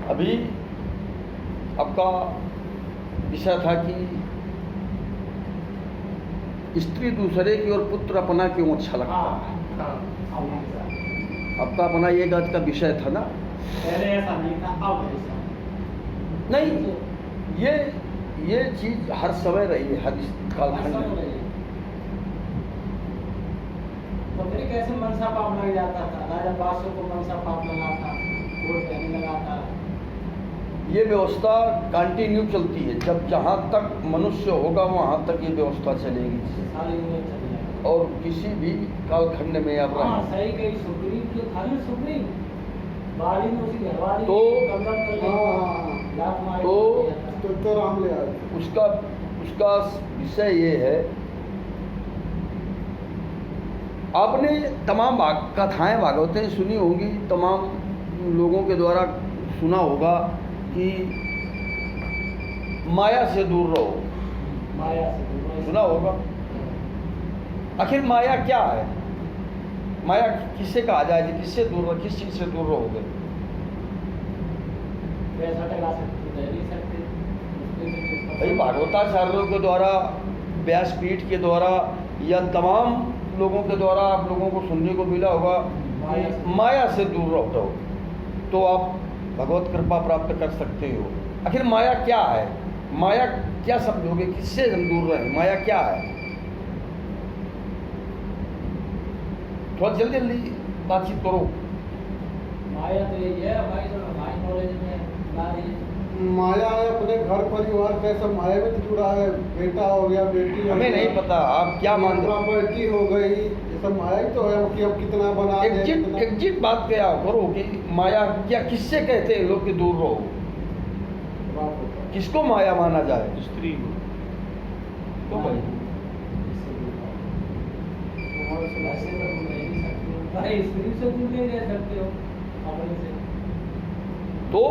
अभी आपका विषय था कि स्त्री दूसरे की और पुत्र अपना क्यों अच्छा लगता है। आपका अपना ये आज का विषय था ना। पहले ऐसा नहीं था, अब ऐसा नहीं, ये चीज हर समय रही है, हर कालखंड में। तो फिर कैसे मनसा पाप लग जाता था, राजा बादशाह को मनसा पाप लगा था, वोट देने लगा था। ये व्यवस्था कंटिन्यू चलती है, जब जहाँ तक मनुष्य होगा वहाँ तक ये व्यवस्था चलेगी सारी उम्र चली जाएगी। और किसी भी कालखंड में आप हाँ, रहें। सही कही। सुग्रीव जो था ना, सुग्रीव बाड़ी में उसकी घरवाली तो कब्जा कर ली, लात मार तो तो राम ले आए। उसका विषय ये है, आपने तमाम कथाएं भागवतें सुनी होंगी, तमाम लोगों के द्वारा सुना होगा कि माया से दूर रहो। माया से दूर सुना होगा। आखिर माया क्या है? माया किसे कहा जाए? किससे दूर रहो, किस चीज से दूर रहोगे? पैसा टका सकते, दे नहीं सकते। भाई भागवताचार्यों के द्वारा, व्यासपीठ के द्वारा या तमाम लोगों के द्वारा आप लोगों को सुनने को मिला होगा कि माया से दूर रहो तो आप भगवत कृपा प्राप्त कर सकते हो। आखिर माया क्या है? माया क्या समझोगे? किससे हम दूर रहे? माया क्या है? थोड़ा जल्दी जल्दी बातचीत करो। माया तो यही है हमारी, जो हमारी नॉलेज में ला रही है। माया है अपने घर परिवार के सब माया में तो जुड़ा है। बेटा हो गया, बेटी हो हमें गया, नहीं पता आप क्या मानते हो। प्रॉपर्टी हो गई, ये सब माया ही तो है कि अब कितना बना दे, कितना- एग्जिट बात क्या करो कि माया क्या किससे कहते हैं लोग कि दूर रहो? बाप होता है। किसको माया माना जाए? स्त्री को। तो भाई हमारे से ऐसे तो तुम रह नहीं सकते हो। भाई स्त्री से दूर नहीं रह सकते हो अपने से। तो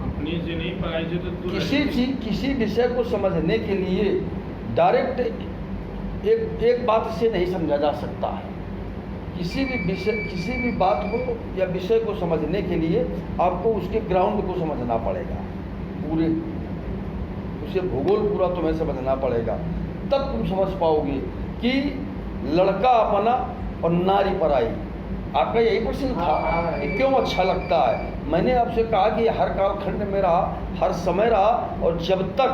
अपनी से नहीं, पराई से तो दूर किसी विषय को समझने के लिए डायरेक्ट एक बात से नहीं समझा जा सकता है। किसी भी बात को या विषय को समझने के लिए आपको उसके ग्राउंड को समझना पड़ेगा, पूरे उसे भूगोल पूरा तुम्हें समझना पड़ेगा, तब तुम समझ पाओगे कि लड़का अपना और नारी पराई। आपका यही प्रश्न था कि क्यों अच्छा लगता है। मैंने आपसे कहा कि हर कालखंड में रहा, हर समय रहा, और जब तक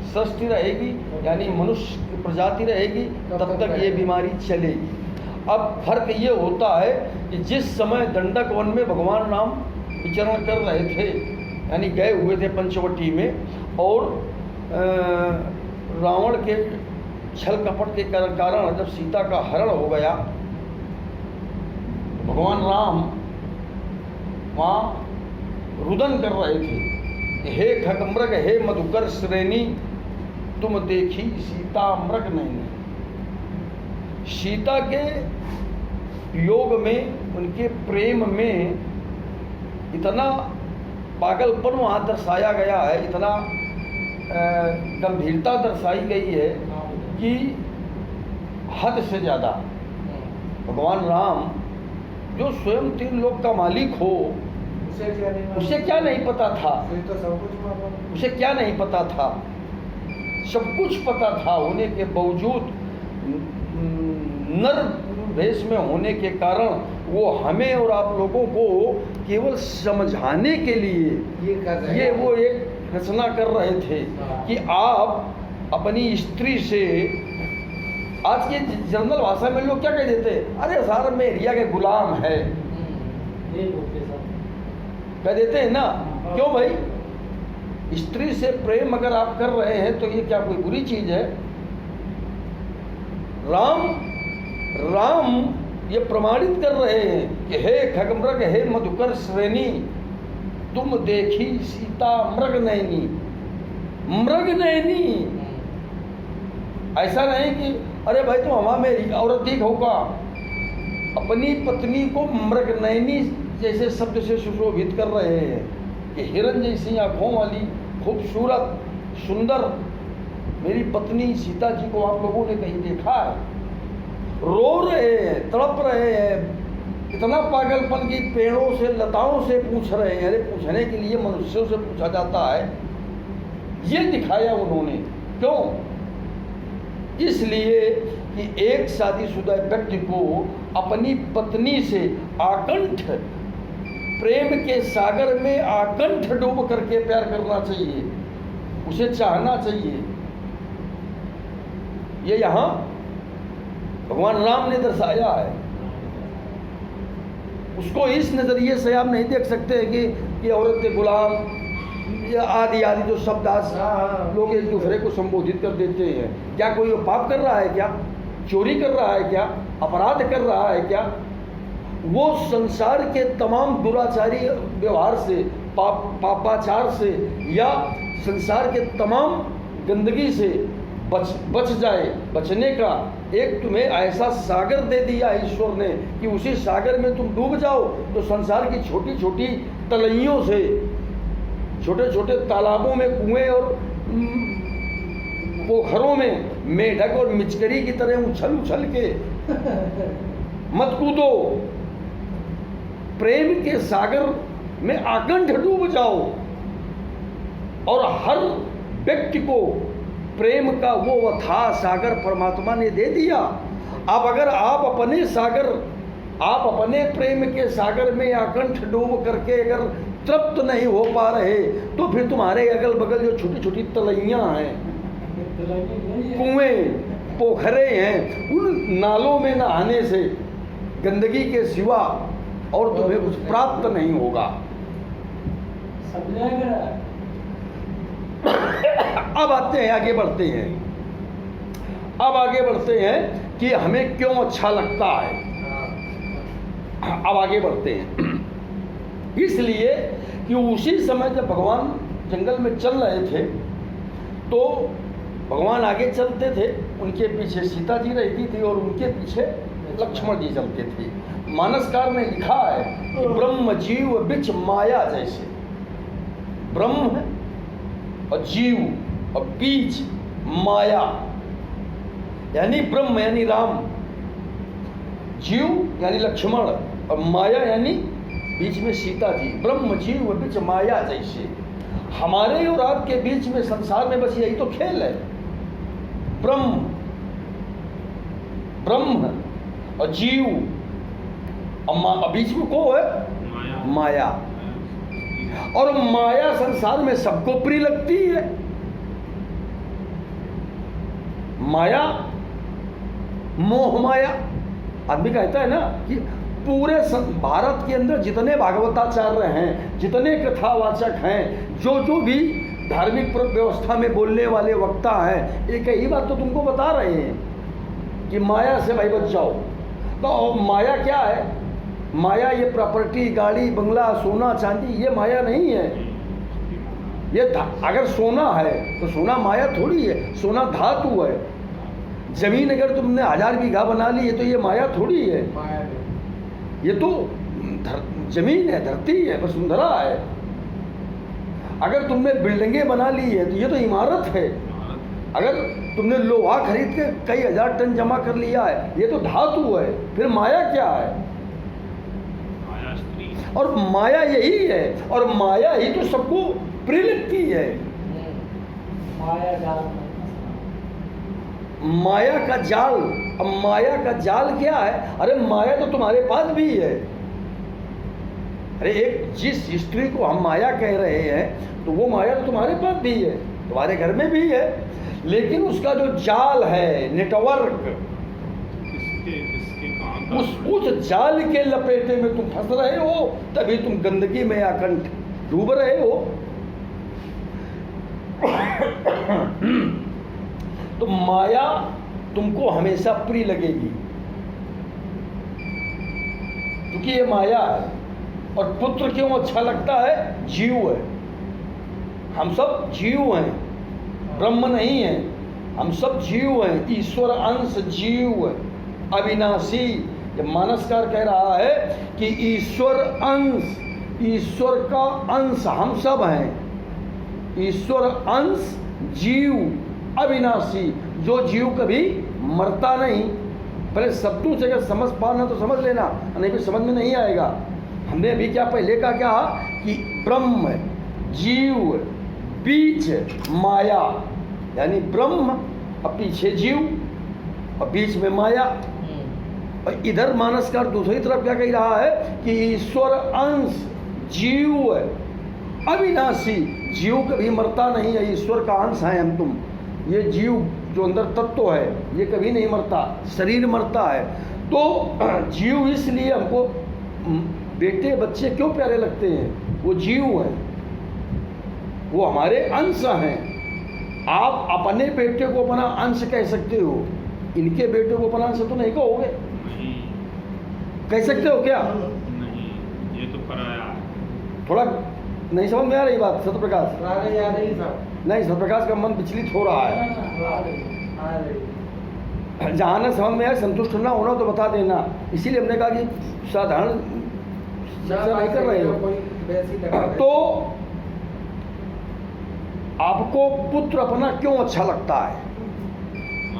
सृष्टि रहेगी यानी मनुष्य की प्रजाति रहेगी तब तक ये बीमारी चलेगी। अब फर्क ये होता है कि जिस समय दंडक वन में भगवान राम विचरण कर रहे थे, यानी गए हुए थे पंचवटी में, और रावण के छल कपट के कारण जब सीता का हरण हो गया, भगवान राम वहाँ रुदन कर रहे थे कि हे खगमृग हे मधुकर श्रेणी, तुम देखी सीता मृग नैनी। सीता के वियोग में, उनके प्रेम में इतना पागलपन वहाँ दर्शाया गया है, इतना गंभीरता दर्शाई गई है कि हद से ज़्यादा। भगवान राम जो स्वयं 3 लोक का मालिक हो, उसे क्या नहीं पता था? तो सब कुछ मालूम। उसे क्या नहीं पता था? सब कुछ पता था होने के बावजूद, नर भेष में होने के कारण वो हमें और आप लोगों को केवल समझाने के लिए ये वो एक रचना कर रहे थे कि आप अपनी स्त्री से, आज की जनरल भाषा में लोग क्या कह देते हैं, अरे सार में एरिया के गुलाम है, ये बोलते सब कह देते हैं ना। क्यों भाई? स्त्री से प्रेम अगर आप कर रहे हैं तो ये क्या कोई बुरी चीज है? राम ये प्रमाणित कर रहे हैं कि हे खगमृग हे मधुकर श्रेणी, तुम देखी सीता मृग नैनी। मृग नैनी, ऐसा नहीं कि अरे भाई तुम हवा में औरत ठीक होगा। अपनी पत्नी को मृग नैनी जैसे शब्द से सुशोभित कर रहे हैं कि हिरण जैसी आँखों वाली खूबसूरत सुंदर मेरी पत्नी सीता जी को आप लोगों ने कहीं देखा है? रो रहे हैं, तड़प रहे हैं, इतना पागलपन कि पेड़ों से लताओं से पूछ रहे हैं। अरे पूछने के लिए मनुष्यों से पूछा जाता है, ये दिखाया उन्होंने। क्यों? इसलिए कि एक शादीशुदा व्यक्ति को अपनी पत्नी से आकंठ प्रेम के सागर में आकंठ डूब करके प्यार करना चाहिए, उसे चाहना चाहिए। ये यहां भगवान राम ने दर्शाया है। उसको इस नजरिए से आप नहीं देख सकते कि औरत के गुलाम या आदि आदि जो शब्द आज लोग एक दूसरे को संबोधित कर देते हैं। क्या कोई पाप कर रहा है? क्या चोरी कर रहा है? क्या अपराध कर रहा है? क्या वो संसार के तमाम दुराचारी व्यवहार से, पापाचार से या संसार के तमाम गंदगी से बच जाए। बचने का एक तुम्हें ऐसा सागर दे दिया ईश्वर ने कि उसी सागर में तुम डूब जाओ तो संसार की छोटी छोटी तलैयों से, छोटे छोटे तालाबों में, कुएं और पोखरों में मेढक और मिचकरी की तरह उछल उछल के मत कूदो। प्रेम के सागर में आकंठ डूब जाओ और हर व्यक्ति को प्रेम का वो अथाह सागर परमात्मा ने दे दिया। अब अगर आप अपने प्रेम के सागर में आकंठ डूब करके अगर तृप्त नहीं हो पा रहे तो फिर तुम्हारे अगल बगल जो छोटी छोटी तलैयां हैं, कुएं, पोखरे हैं, उन नालों में नहाने से गंदगी के सिवा और तुम्हें कुछ प्राप्त नहीं होगा। अब आते हैं, आगे बढ़ते हैं कि हमें क्यों अच्छा लगता है। अब आगे बढ़ते हैं इसलिए कि उसी समय जब भगवान जंगल में चल रहे थे तो भगवान आगे चलते थे, उनके पीछे सीता जी रहती थी और उनके पीछे लक्ष्मण जी चलते थे। मानसकार में लिखा है कि ब्रह्म जीव बिच माया जैसे, ब्रह्म और जीव और बीच माया, यानी ब्रह्म यानी राम, जीव यानी लक्ष्मण और माया यानी बीच में सीता जी। ब्रह्म जीव बिच माया जैसे, हमारे और आपके बीच में संसार में बस यही तो खेल है। ब्रह्म और जीव और बीच में को है माया। और माया संसार में सबको प्रिय लगती है। माया, मोह माया, आदमी कहता है ना कि पूरे भारत के अंदर जितने भागवताचार्य हैं, जितने कथावाचक हैं, जो भी धार्मिक व्यवस्था में बोलने वाले वक्ता हैं, एक ही बात तो तुमको बता रहे हैं कि माया से भाई बच जाओ। तो माया क्या है? माया ये प्रॉपर्टी, गाड़ी, बंगला, सोना चांदी, ये माया नहीं है। ये अगर सोना है तो सोना माया थोड़ी है, सोना धातु है। जमीन अगर तुमने 1000 बीघा बना ली है तो ये माया थोड़ी है, ये तो जमीन है, धरती है, वसुंधरा है। अगर तुमने बिल्डिंगें बना ली है तो ये तो इमारत है। अगर तुमने लोहा खरीद के कई हजार टन जमा कर लिया है, ये तो धातु है। फिर माया क्या है? और माया यही है, और माया ही तो सबको प्रिय लगती है। माया का जाल। अब माया का जाल क्या है? अरे माया तो तुम्हारे पास भी है। अरे एक जिस हिस्ट्री को हम माया कह रहे हैं तो वो माया तो तुम्हारे पास भी है, तुम्हारे घर में भी है, लेकिन उसका जो जाल है, नेटवर्क, उस जाल के लपेटे में तुम फंस रहे हो, तभी तुम गंदगी में आकंठ डूब रहे हो। तो माया तुमको हमेशा प्रिय लगेगी क्योंकि ये माया है। और पुत्र क्यों अच्छा लगता है? जीव है। हम सब जीव हैं, ब्रह्म नहीं है, हम सब जीव हैं। ईश्वर अंश जीव अविनाशी। ये मानसकार कह रहा है कि ईश्वर अंश, ईश्वर का अंश हम सब हैं। ईश्वर अंश जीव अविनाशी, जो जीव कभी मरता नहीं, पहले शब्दों से अगर समझ पाना तो समझ लेना, नहीं फिर समझ में नहीं आएगा। हमने अभी क्या पहले का क्या कि ब्रह्म, जीव, बीच माया, यानी ब्रह्म और पीछे जीव और बीच में माया। और इधर मानसकार दूसरी तरफ क्या कह रहा है कि ईश्वर अंश, जीव अविनाशी, जीव कभी मरता नहीं है, ईश्वर का अंश है हम तुम। ये जीव जो अंदर तत्व है ये कभी नहीं मरता, शरीर मरता है। तो जीव इसलिए हमको बेटे बच्चे क्यों प्यारे लगते हैं, वो जीव हैं, वो हमारे अंश हैं। आप अपने बेटे को अपना अंश कह सकते हो, इनके बेटे को अपना अंश तो नहीं कहोगे। नहीं, कह सकते हो क्या? नहीं, ये तो पराया है। थोड़ा नहीं समझ में आ रही बात सत्य प्रकाश? आ रही साहब। नहीं, सत्य प्रकाश का मन विचलित हो रहा है। आ रही। जहाँ ना समझ में आए, संतुष्ट ना होना तो बता देना। इसीलिए हमने कहा कि साधारण चर्चा नहीं कर रहे हो। कोई वैसी लगा है। तो आपको पुत्र अपना क्यों अच्छा लगता है?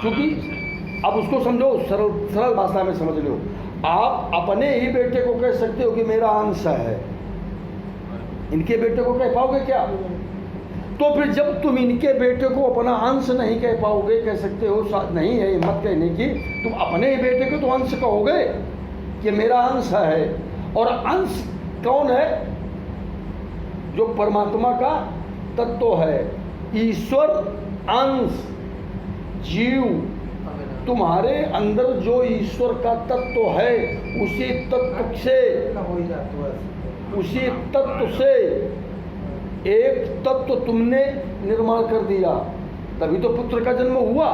क्योंकि अब उसको समझो, सरल भाषा में समझ लो। आप अपने ही बेटे को कह सकते हो कि मेरा अंश है, इनके बेटे को कह पाओगे क्या? तो फिर जब तुम इनके बेटे को अपना अंश नहीं कह पाओगे, कह सकते हो नहीं है हिम्मत कहने की, तुम अपने ही बेटे को तो अंश कहोगे कि मेरा अंश है। और अंश कौन है? जो परमात्मा का तत्व है। ईश्वर अंश, जीव, तुम्हारे अंदर जो ईश्वर का तत्व है उसी तत्व से, उसी तत्व से एक तत्व तुमने निर्माण कर दिया, तभी तो पुत्र का जन्म हुआ।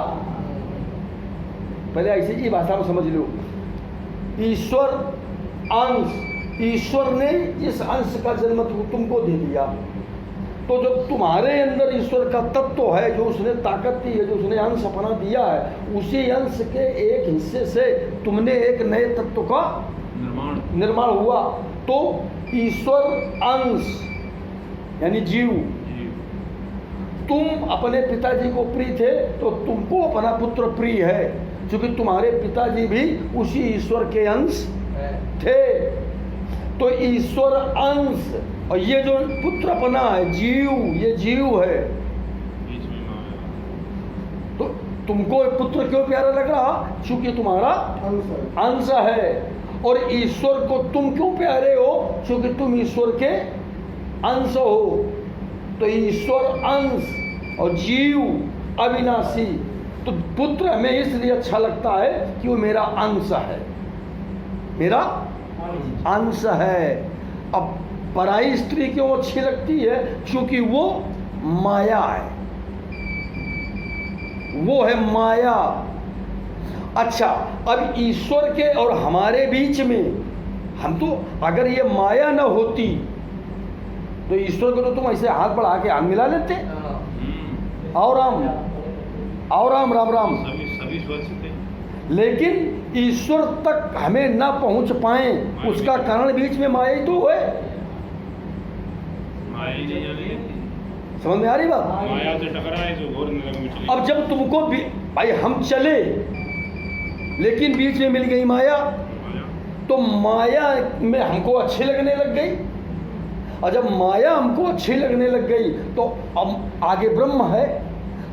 पहले ऐसे ही भाषा में समझ लो। ईश्वर अंश, ईश्वर ने इस अंश का जन्म तुमको दे दिया। तो जब तुम्हारे अंदर ईश्वर का तत्व है, जो उसने ताकत दी है, जो उसने अंश अपना दिया है, उसी अंश के एक हिस्से से तुमने एक नए तत्व का निर्माण हुआ। तो ईश्वर अंश यानी जीव, तुम अपने पिताजी को प्रिय थे तो तुमको अपना पुत्र प्रिय है, क्योंकि तुम्हारे पिताजी भी उसी ईश्वर के अंश थे। तो ईश्वर अंश और ये जो पुत्र अपना है जीव, ये जीव है। तो तुमको पुत्र क्यों प्यारा लग रहा? क्योंकि तुम्हारा अंश है। और ईश्वर को तुम क्यों प्यारे हो? क्योंकि तुम ईश्वर के अंश हो। तो ईश्वर अंश और जीव अविनाशी। तो पुत्र हमें इसलिए अच्छा लगता है कि वो मेरा अंश है, मेरा अंश है। अब पराई स्त्री क्यों अच्छी लगती है? क्योंकि वो माया है, वो है माया। अच्छा, अब ईश्वर के और हमारे बीच में हम तो, अगर ये माया न होती तो ईश्वर को तो तुम ऐसे हाथ बढ़ा के हाथ मिला लेते, और राम और राम राम राम, सभी स्वच्छ थे। लेकिन ईश्वर तक हमें ना पहुंच पाए, उसका कारण बीच में माया ही तो है। माया ही नहीं जाने देती। समझ में आ रही बात? माया से टकराए जो घोर नरक में चली। अब जब तुमको भाई हम चले लेकिन बीच में मिल गई माया, तो माया में हमको अच्छी लगने लग गई। और जब माया हमको अच्छी लगने लग गई तो अब आगे ब्रह्म है,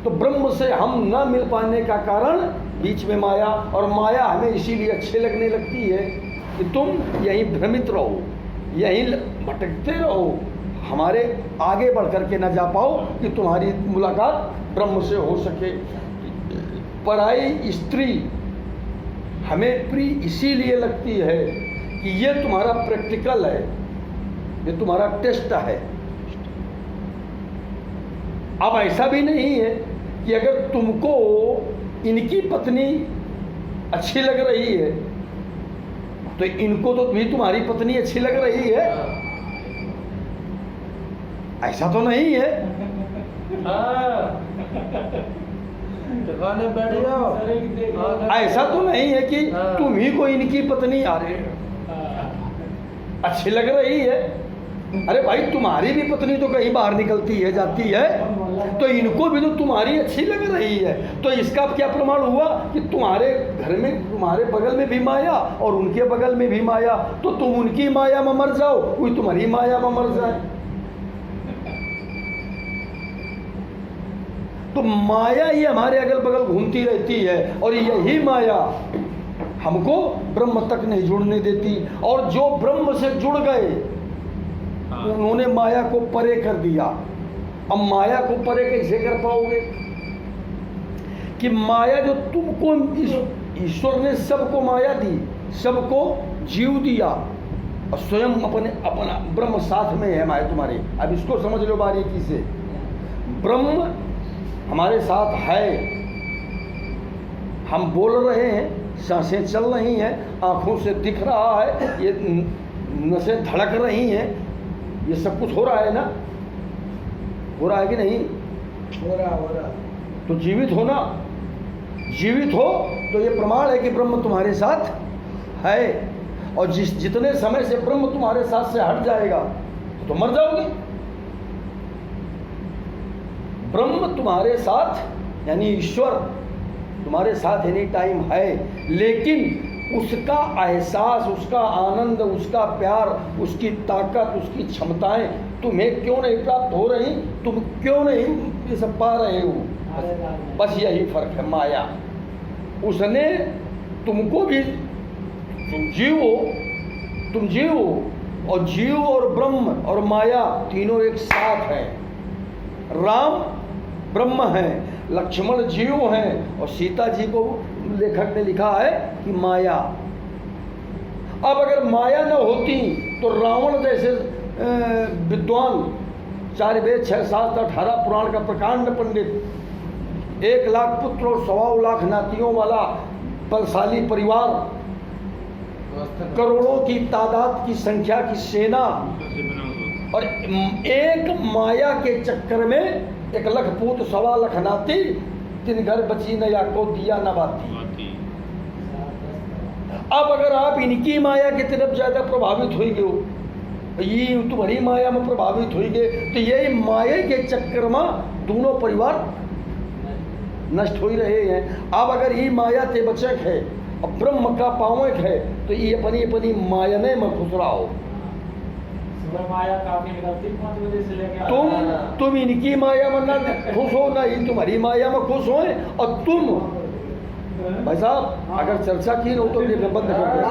तो ब्रह्म से हम ना मिल पाने का कारण बीच में माया, और माया हमें इसीलिए अच्छी लगने लगती है कि तुम यहीं भ्रमित रहो, यहीं भटकते रहो, हमारे आगे बढ़ करके ना जा पाओ कि तुम्हारी मुलाकात ब्रह्म से हो सके। पराई स्त्री हमें प्रिय इसीलिए लगती है कि ये तुम्हारा प्रैक्टिकल है, ये तुम्हारा टेस्ट है। अब ऐसा भी नहीं है कि अगर तुमको इनकी पत्नी अच्छी लग रही है तो इनको तो भी तुम्हारी पत्नी अच्छी लग रही है, ऐसा तो नहीं है। बैठ जाओ। ऐसा तो नहीं है कि तुम ही को इनकी पत्नी अच्छी लग रही है, अरे भाई तुम्हारी भी पत्नी तो कहीं बाहर निकलती है जाती है, तो इनको भी तो तुम्हारी अच्छी लग रही है, तो इसका क्या प्रमाण हुआ कि तुम्हारे घर में तुम्हारे बगल में भी माया और उनके बगल में भी माया, तो तुम उनकी माया में मर जाओ, कोई तुम्हारी माया में मर जाए। तो माया ही हमारे अगल बगल घूमती रहती है और यही माया हमको ब्रह्म तक नहीं जुड़ने देती। और जो ब्रह्म से जुड़ गए उन्होंने माया को परे कर दिया। अब माया को परे कैसे कर पाओगे कि माया जो तुमको ईश्वर ने सबको माया दी, सबको जीव दिया और स्वयं अपना ब्रह्म साथ में है माया तुम्हारे। अब इसको समझ लो बारीकी से, ब्रह्म हमारे साथ है, हम बोल रहे हैं, सांसें चल रही हैं, आंखों से दिख रहा है, ये नसें धड़क रही हैं, ये सब कुछ हो रहा है ना, हो रहा है कि नहीं? हो रहा तो जीवित हो ना, जीवित हो तो ये प्रमाण है कि ब्रह्म तुम्हारे साथ है। और जितने समय से ब्रह्म तुम्हारे साथ से हट जाएगा तो मर जाओगे। ब्रह्म तुम्हारे साथ यानी ईश्वर तुम्हारे साथ एनी टाइम है, लेकिन उसका एहसास, उसका आनंद, उसका प्यार, उसकी ताकत, उसकी क्षमताएं तुम्हें क्यों नहीं प्राप्त हो रही, तुम क्यों नहीं ये सब पा रहे हो? बस यही फर्क है माया। उसने तुमको भी, तुम जीव हो और जीव और ब्रह्म और माया तीनों एक साथ हैं। राम ब्रह्म हैं, लक्ष्मण जीव हैं और सीता जी को लेखक ने लिखा है कि माया। अब अगर माया न होती तो रावण जैसे विद्वान 4 वेद 6 7 18 पुराण का प्रकांड पंडित, 1 लाख पुत्र और 1.25 लाख नातियों वाला बलशाली परिवार, करोड़ों की तादाद की संख्या की सेना, और एक माया के चक्कर में 1 लाख पूत 1.25 लाख नाती, 3 घर बची न या को दिया न बाती। अब अगर आप इनकी माया की तरफ ज्यादा प्रभावित हो गए, ये तुम्हारी माया में प्रभावित हो गए, तो यही माया के चक्कर में दोनों परिवार नष्ट हो ही रहे हैं। अब अगर ये माया ते बचक है और ब्रह्म का पावक है तो ये अपनी अपनी मायने में घुस रहा हो। माया काफी निकलती 5 बजे से लेकर तुम इनकी माया में ना खुश हो, ना ये तुम्हारी माया में खुश हो। और तुम भाई साहब अगर चर्चा की हो तो ये बंद कर दो।